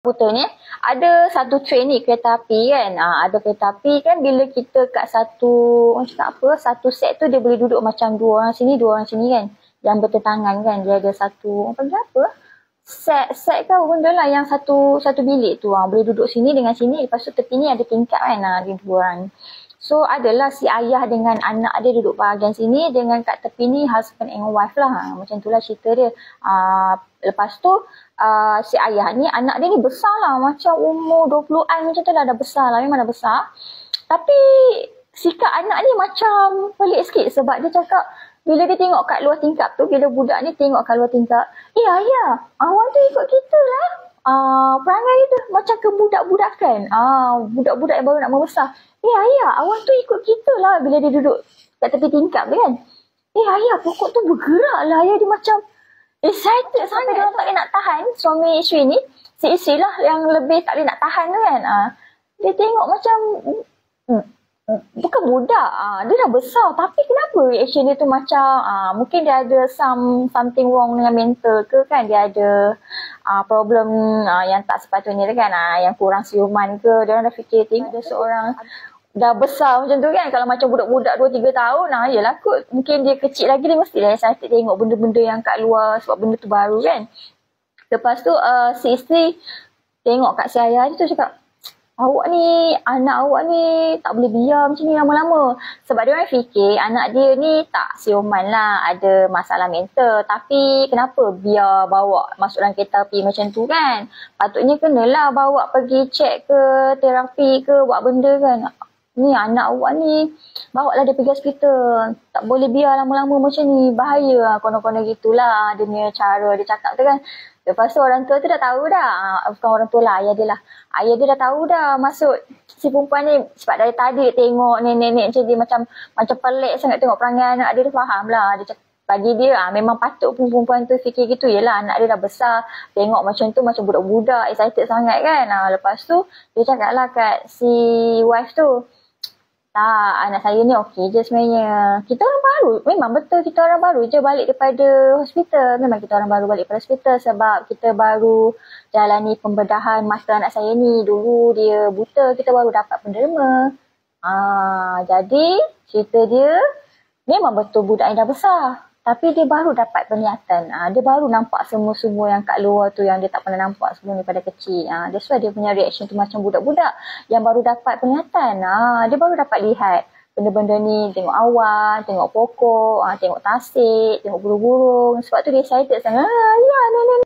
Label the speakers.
Speaker 1: Komputer ni ada satu train ni kereta api kan. Ada kereta api kan, bila kita kat satu, orang cakap apa, satu set tu dia boleh duduk macam dua orang sini kan. Yang bertentangan kan. Dia ada satu, apa panggil apa? Set kau benda lah yang satu bilik tu. Boleh duduk sini dengan sini. Lepas tu tepi ni ada tingkap kan. Dia dua orang. So adalah si ayah dengan anak dia duduk bahagian sini, dengan kat tepi ni husband and wife lah. Macam tu lah cerita dia. Lepas tu si ayah ni, anak dia ni besar lah. Macam umur 20-an macam tu lah, dah besar lah. Memang dah besar. Tapi sikap anak ni macam pelik sikit. Sebab dia cakap, bila dia tengok kat luar tingkap tu, bila budak ni tengok kat luar tingkap, ayah, awak tu ikut kita lah. Perangai dia macam kebudak-budakan. Budak-budak yang baru nak membesar. Ayah, awak tu ikut kita lah. Bila dia duduk kat tepi tingkap tu kan. Ayah, pokok tu bergerak lah. Ayah dia macam excited sampai dia tak boleh nak tahan. Suami isteri ni, si isteri lah yang lebih tak boleh nak tahan tu kan. Dia tengok macam bukan budak, dia dah besar, tapi kenapa reaction dia tu macam mungkin dia ada something wrong dengan mental ke kan, dia ada problem yang tak sepatutnya kan, yang kurang siuman ke. Dia orang dah fikir tengok ada seorang dah besar macam tu kan. Kalau macam budak-budak 2-3 tahun, yelah kot, mungkin dia kecil lagi, dia mesti dah excited tengok benda-benda yang kat luar sebab benda tu baru kan. Lepas tu si isteri tengok kat si ayah dia tu cakap, anak awak ni tak boleh biar macam ni lama-lama. Sebab dia orang fikir anak dia ni tak siuman lah, ada masalah mental. Tapi kenapa biar bawa masuk dalam kereta api macam tu kan. Patutnya kenalah bawa pergi cek ke, terapi ke, buat benda kan. Ni anak awak ni, bawa lah dia pergi hospital. Tak boleh biar lama-lama macam ni, bahaya. Konon-konon gitulah dia punya cara dia cakap tu kan. Lepas tu orang tua tu dah tahu dah. Bukan orang tua lah, ayah dia lah. Ayah dia dah tahu dah maksud si perempuan ni. Sebab dari tadi tengok nenek-nenek macam dia macam pelik sangat tengok perangai anak dia. Dia faham lah. Dia cakap, bagi dia memang patut pun perempuan tu fikir gitu. Yelah anak dia dah besar. Tengok macam tu macam budak-budak, excited sangat kan. Lepas tu dia cakap lah kat si wife tu, tak, anak saya ni okey je sebenarnya. Kita orang baru, memang betul kita orang baru je balik daripada hospital. Memang kita orang baru balik daripada hospital sebab kita baru jalani pembedahan mata anak saya ni. Dulu dia buta, kita baru dapat penderma. Jadi cerita dia, memang betul budak ni dah besar. Tapi dia baru dapat penglihatan. Dia baru nampak semua-semua yang kat luar tu yang dia tak pernah nampak sebelum daripada kecil. That's why dia punya reaction tu macam budak-budak yang baru dapat penglihatan. Dia baru dapat lihat benda-benda ni. Tengok awan, tengok pokok, tengok tasik, tengok burung-burung. Sebab tu dia excited sangat. Ya, nenek.